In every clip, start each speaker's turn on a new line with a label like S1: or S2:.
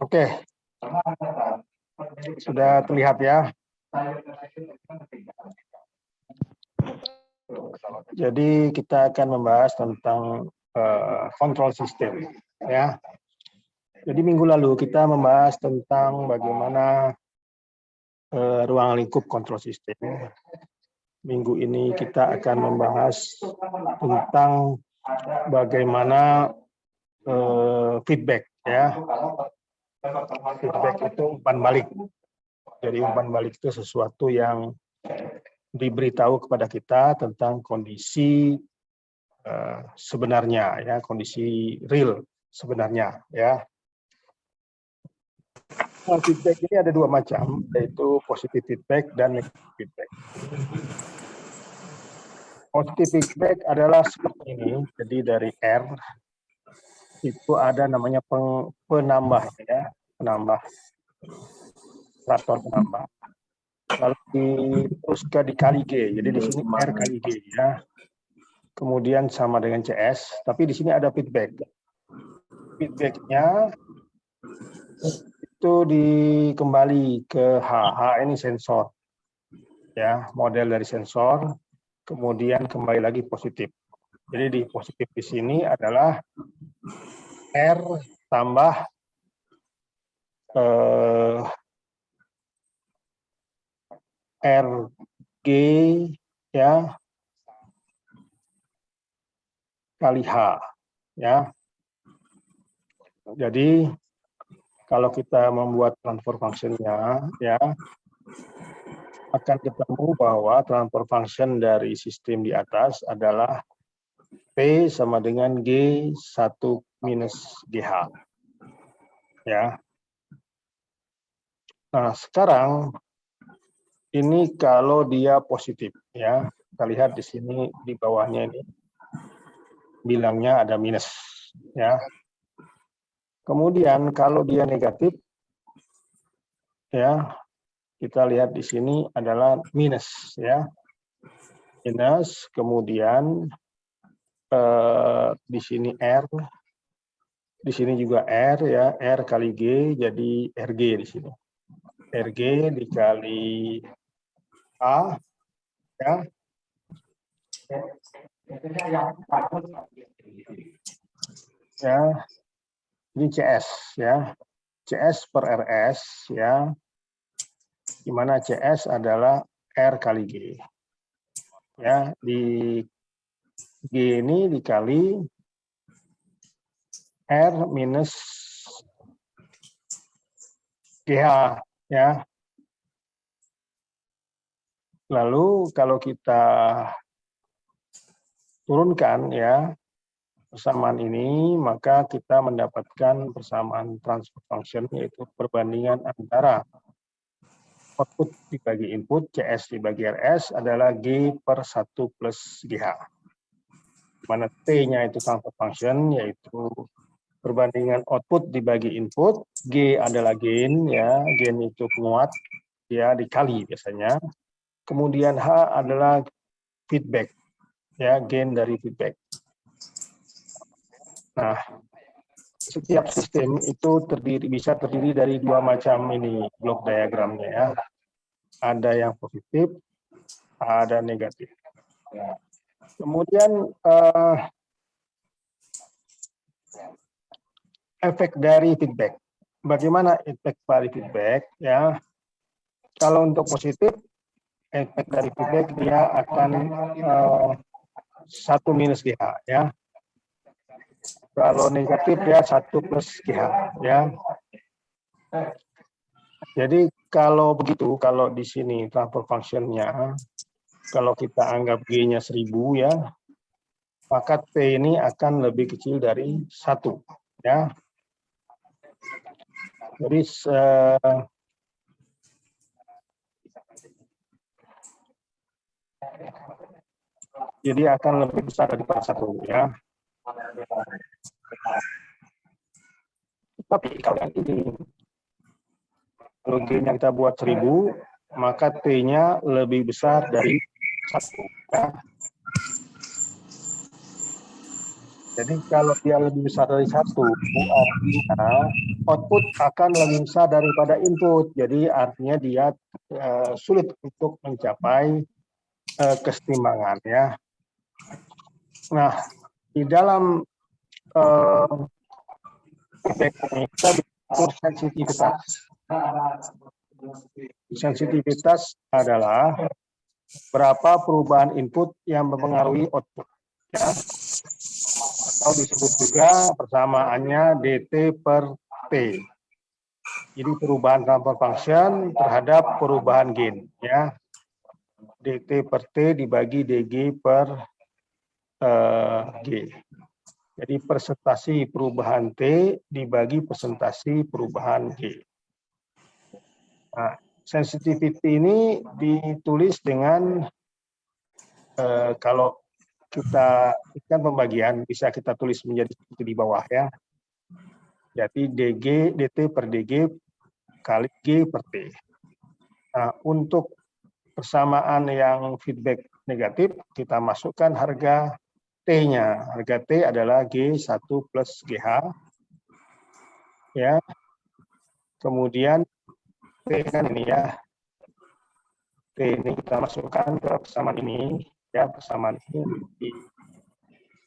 S1: Oke, sudah terlihat ya. Jadi kita akan membahas tentang kontrol sistem, ya. Jadi minggu lalu kita membahas tentang bagaimana ruang lingkup kontrol sistem. Minggu ini kita akan membahas tentang bagaimana feedback, ya. Feedback itu umpan balik. Jadi umpan balik itu sesuatu yang diberitahu kepada kita tentang kondisi sebenarnya, ya, kondisi real sebenarnya, ya. Nah, feedback ini ada dua macam, yaitu positive feedback dan negative feedback. Positive feedback adalah seperti ini, jadi dari R itu ada namanya penambah, ya, penambah, operator penambah. Lalu diteruskan dikali G, jadi di sini R kali G, ya. Kemudian sama dengan CS, tapi di sini ada feedback. Feedbacknya itu dikembali ke H. H ini sensor, ya, model dari sensor. Kemudian kembali lagi positif. Jadi di positif di sini adalah R tambah RG, ya, kali H, ya. Jadi kalau kita membuat transfer function-nya, ya, akan ketemu bahwa transfer function dari sistem di atas adalah P sama dengan G1 minus GH. Ya. Nah, sekarang ini kalau dia positif, ya. Kita lihat di sini di bawahnya ini bilangnya ada minus, ya. Kemudian kalau dia negatif, ya, kita lihat di sini adalah minus, ya. Minus, kemudian di sini R, di sini juga R, ya, R kali G, jadi RG di sini. RG dikali A, ya. Ya, ini CS, ya. CS per RS, ya. Di mana CS adalah R kali G. Ya, di G ini dikali R minus GH, ya. Lalu kalau kita turunkan, ya, persamaan ini, maka kita mendapatkan persamaan transfer function, yaitu perbandingan antara output dibagi input, CS dibagi RS adalah G per 1 plus GH. Mana T-nya itu transfer function, yaitu perbandingan output dibagi input, G adalah gain, ya, gain itu penguat, ya, dikali biasanya. Kemudian H adalah feedback, ya, gain dari feedback. Nah, setiap sistem itu bisa terdiri dari dua macam ini blok diagramnya, ya. Ada yang positif, ada negatif. Kemudian efek dari feedback. Bagaimana efek dari feedback, ya? Kalau untuk positif, efek dari feedback dia akan 1 minus GH, ya. Kalau negatif dia 1 plus GH, ya. Jadi kalau begitu, kalau di sini transfer function-nya, kalau kita anggap G-nya 1000, ya, maka T ini akan lebih kecil dari 1, ya. Jadi akan lebih besar daripada 1, ya. Tapi kalau ini, kalau G-nya kita buat 1000, maka T-nya lebih besar dari 1. Ya. Jadi kalau dia lebih besar dari 1, artinya output akan lebih besar daripada input. Jadi artinya dia sulit untuk mencapai kesetimbangan, ya. Nah, di dalam feedback ini kita bicara sensitivitas. Sensitivitas adalah berapa perubahan input yang mempengaruhi output, ya. Atau disebut juga persamaannya dt per t. Jadi perubahan transfer function terhadap perubahan gain, ya. dt per t dibagi dg per g. Jadi persentase perubahan t dibagi persentase perubahan g. Nah, sensitivity ini ditulis dengan kalau kita ikan pembagian bisa kita tulis menjadi seperti di bawah, ya. Jadi dt per dg kali g per t. Nah, untuk persamaan yang feedback negatif kita masukkan harga t-nya. Harga t adalah g1 plus gh, ya. Kemudian t kan ini, ya. T ini kita masukkan ke persamaan ini, ya. Persamaan ini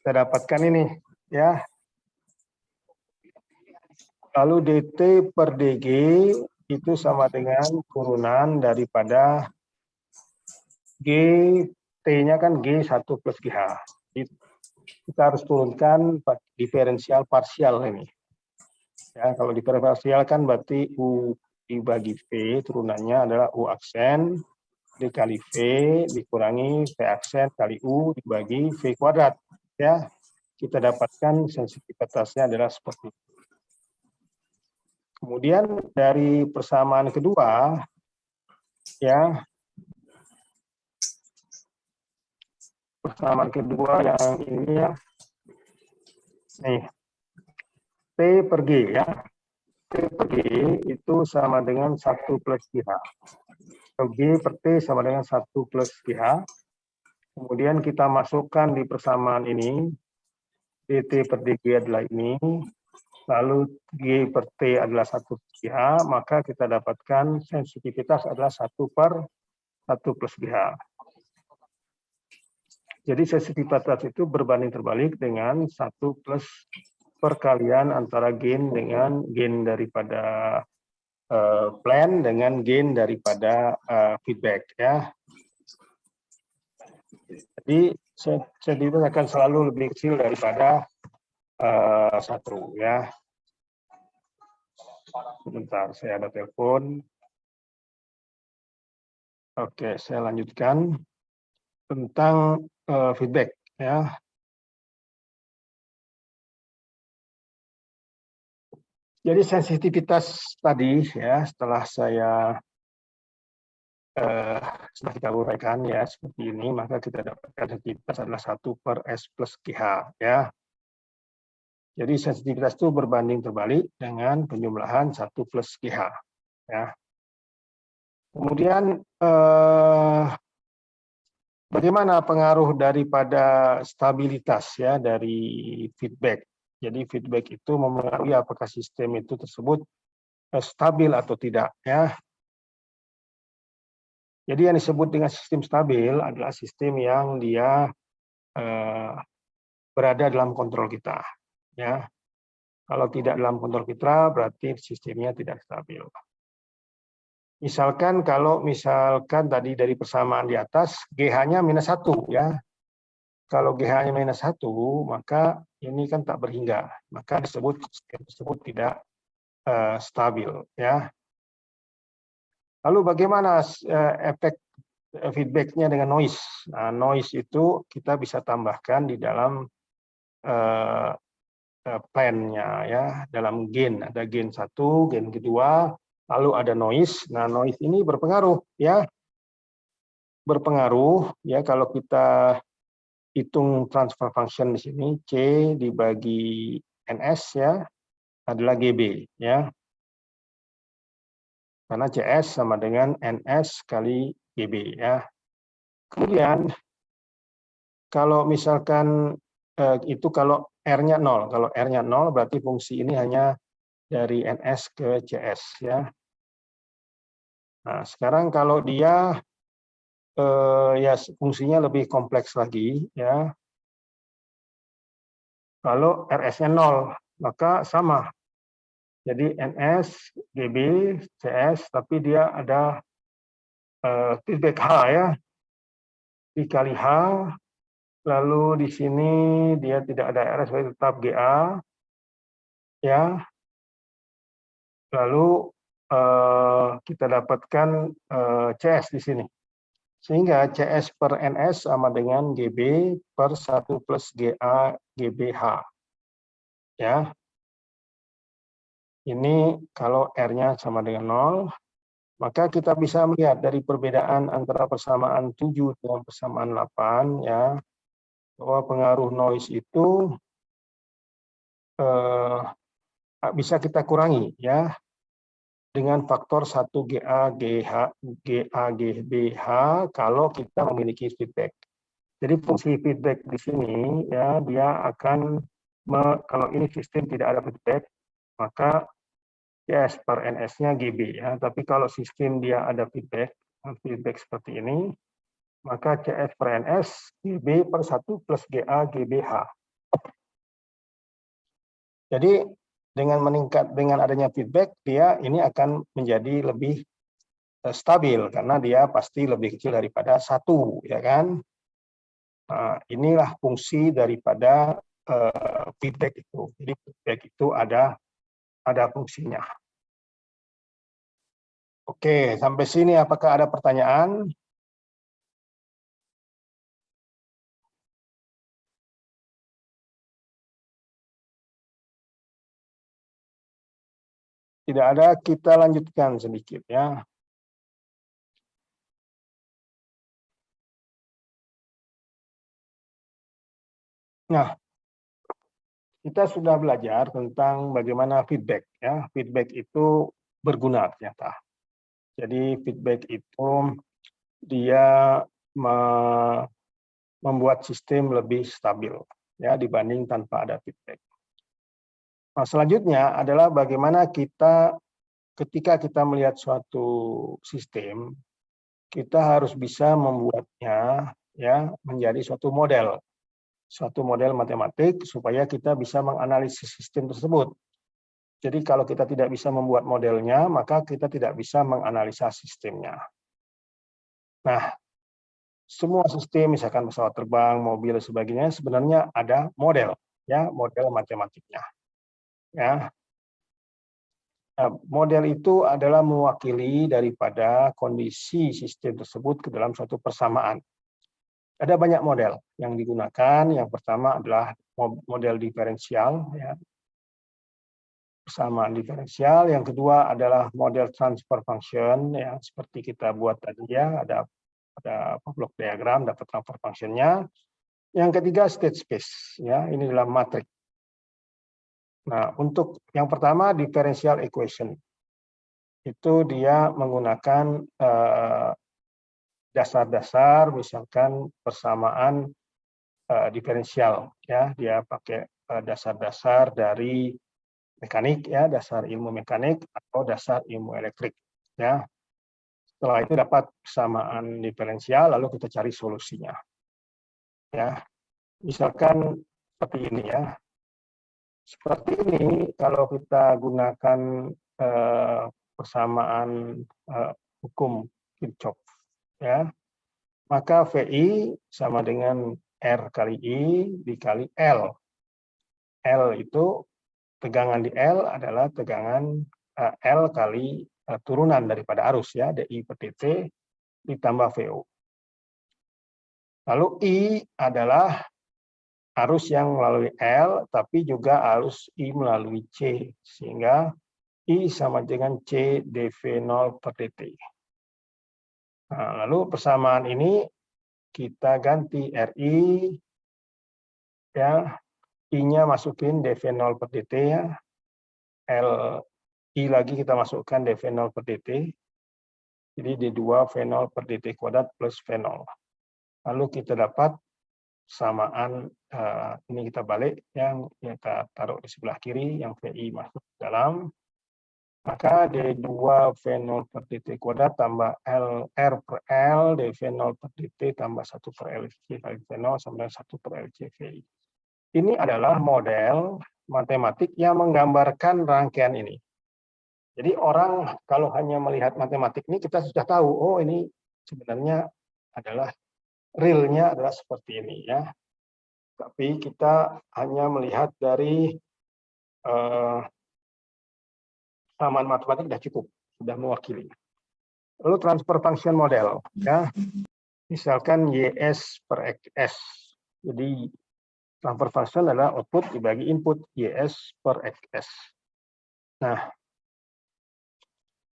S1: kita dapatkan ini, ya. Lalu dt per dg itu sama dengan turunan daripada g, t-nya kan g1 plus gh. Kita harus turunkan diferensial parsial ini. Ya, kalau diferensial kan berarti u dibagi v turunannya adalah u aksen dikali v dikurangi v aksen kali u dibagi v kuadrat, ya. Kita dapatkan sensitivitasnya adalah seperti itu. Kemudian dari persamaan kedua, ya, persamaan kedua yang ini, ya, nih T per G, ya. T per G itu sama dengan 1 plus GH. G per T sama dengan 1 plus GH. Kemudian kita masukkan di persamaan ini, dt per dg adalah ini, lalu G per T adalah 1 plus GH, maka kita dapatkan sensitivitas adalah 1 per 1 plus GH. Jadi sensitivitas itu berbanding terbalik dengan 1 plus perkalian antara gain dengan gain daripada plan dengan gain daripada feedback, ya. Jadi sensitivitas akan selalu lebih kecil daripada 1, ya. Sebentar, saya ada telepon. Oke, saya lanjutkan tentang feedback, ya. Jadi sensitivitas tadi, ya, setelah kita uraikan, ya, seperti ini, maka kita dapatkan sensitivitas adalah 1 per S plus GH, ya. Jadi sensitivitas itu berbanding terbalik dengan penjumlahan 1 plus GH, ya. Kemudian bagaimana pengaruh daripada stabilitas, ya, dari feedback. Jadi feedback itu mempengaruhi apakah sistem itu tersebut stabil atau tidak, ya. Jadi yang disebut dengan sistem stabil adalah sistem yang dia berada dalam kontrol kita, ya. Kalau tidak dalam kontrol kita, berarti sistemnya tidak stabil. Misalkan kalau tadi dari persamaan di atas, GH-nya -1, ya. Kalau GH-nya -1, maka ini kan tak berhingga, maka disebut sistem tersebut tidak stabil, ya. Lalu bagaimana efek feedback-nya dengan noise? Nah, noise itu kita bisa tambahkan di dalam plan-nya, ya, dalam gain. Ada gain 1, gain kedua, lalu ada noise. Nah, noise ini berpengaruh, ya. Berpengaruh, ya, kalau kita hitung transfer function di sini, C dibagi NS, ya, adalah GB, ya. Karena CS sama dengan NS kali GB, ya. Kemudian kalau misalkan itu kalau R-nya 0. Kalau R-nya 0 berarti fungsi ini hanya dari NS ke CS ya. Nah, sekarang kalau dia ya fungsinya lebih kompleks lagi ya. Kalau RS-nya 0, maka sama. Jadi NS, GB, CS, tapi dia ada feedback H ya, dikali H, lalu di sini dia tidak ada RS, tetap GA, ya. Lalu kita dapatkan CS di sini. Sehingga CS per NS sama dengan GB per 1 plus GA GBH. Ya. Ini kalau R-nya sama dengan 0, maka kita bisa melihat dari perbedaan antara persamaan 7 dengan persamaan 8, ya, bahwa pengaruh noise itu bisa kita kurangi, ya, dengan faktor 1 GA, GBH kalau kita memiliki feedback. Jadi fungsi feedback di sini, ya, dia akan, kalau ini sistem tidak ada feedback, maka CS per NS-nya GB ya, tapi kalau sistem dia ada feedback seperti ini, maka CS per NS GB per 1 plus GA GBH. Jadi dengan adanya feedback, dia ini akan menjadi lebih stabil karena dia pasti lebih kecil daripada 1, ya kan? Nah, inilah fungsi daripada feedback itu. Jadi feedback itu ada fungsinya. Oke, sampai sini apakah ada pertanyaan? Tidak ada, kita lanjutkan sedikit ya. Nah, kita sudah belajar tentang bagaimana feedback ya. Feedback itu berguna ternyata. Jadi feedback itu dia membuat sistem lebih stabil ya dibanding tanpa ada feedback. Nah, selanjutnya adalah bagaimana kita ketika kita melihat suatu sistem, kita harus bisa membuatnya ya menjadi suatu model matematik supaya kita bisa menganalisis sistem tersebut. Jadi kalau kita tidak bisa membuat modelnya, maka kita tidak bisa menganalisa sistemnya. Nah, semua sistem, misalkan pesawat terbang, mobil, dan sebagainya, sebenarnya ada model, ya, model matematiknya. Ya. Nah, model itu adalah mewakili daripada kondisi sistem tersebut ke dalam suatu persamaan. Ada banyak model yang digunakan. Yang pertama adalah model diferensial, ya, persamaan diferensial. Yang kedua adalah model transfer function, yang seperti kita buat tadi ya, ada block diagram, dapat transfer function-nya. Yang ketiga state space, ya, ini adalah matrik. Nah, untuk yang pertama differential equation, itu dia menggunakan dasar-dasar, misalkan persamaan diferensial, ya, dia pakai dasar-dasar dari mekanik, ya, dasar ilmu mekanik atau dasar ilmu elektrik, ya. Setelah itu dapat persamaan diferensial, lalu kita cari solusinya, ya. Misalkan seperti ini, ya. Seperti ini, kalau kita gunakan persamaan hukum Kirchhoff, ya, maka VI sama dengan R kali I dikali L. L itu tegangan di L adalah tegangan L kali turunan daripada arus, ya, DI per dt ditambah VO. Lalu I adalah arus yang melalui L, tapi juga arus I melalui C, sehingga I sama dengan C dV0 per dt. Nah, lalu persamaan ini kita ganti RI, ya, I-nya masukin dV0 per dt, ya, I lagi kita masukkan dV0 per dt, jadi D2 V0 per dt kuadrat plus V0. Lalu kita dapat persamaan ini kita balik, yang kita taruh di sebelah kiri, yang VI masuk ke dalam, maka D2 V0 per dt kuadrat tambah R per L dV0 per dt tambah 1 per LC kali V0 sama dengan 1 per LC VI. Ini adalah model matematik yang menggambarkan rangkaian ini. Jadi orang kalau hanya melihat matematik ini, kita sudah tahu, oh ini sebenarnya adalah realnya adalah seperti ini ya. Tapi kita hanya melihat dari samaan matematik sudah cukup, sudah mewakili. Lalu transfer function model ya. Misalkan YS per XS. Jadi transfer function adalah output dibagi input YS per XS. Nah,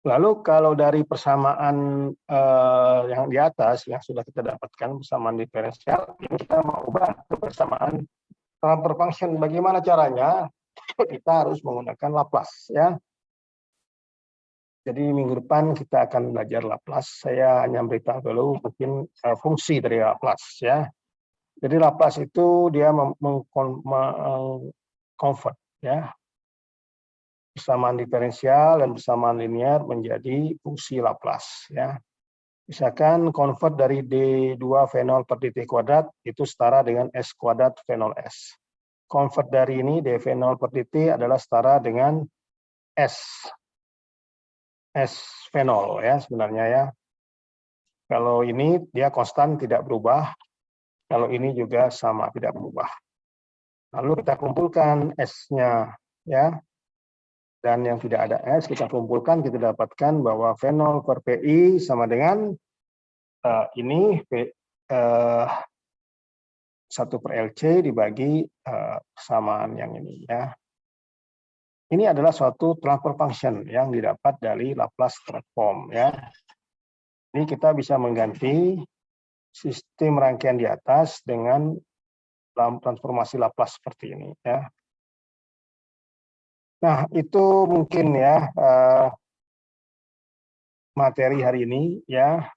S1: lalu kalau dari persamaan yang di atas yang sudah kita dapatkan, persamaan diferensial, ini kita mau ubah ke persamaan transfer function. Bagaimana caranya? Kita harus menggunakan Laplace ya. Jadi minggu depan kita akan belajar Laplace. Saya hanya beritahu dulu mungkin fungsi dari Laplace ya. Jadi Laplace itu dia convert ya persamaan diferensial dan persamaan linear menjadi fungsi Laplace ya. Misalkan convert dari D2 V0 per dt kuadrat itu setara dengan S kuadrat V0S. Convert dari ini dV0 per dt adalah setara dengan S V0 ya sebenarnya ya. Kalau ini dia konstan tidak berubah. Kalau ini juga sama tidak berubah. Lalu kita kumpulkan S-nya ya. Dan yang tidak ada S kita kumpulkan, kita dapatkan bahwa V0 per PI sama dengan ini 1 per LC dibagi persamaan yang ini ya. Ini adalah suatu transfer function yang didapat dari Laplace transform ya. Ini kita bisa mengganti sistem rangkaian di atas dengan dalam transformasi Laplace seperti ini ya. Nah, itu mungkin ya materi hari ini ya.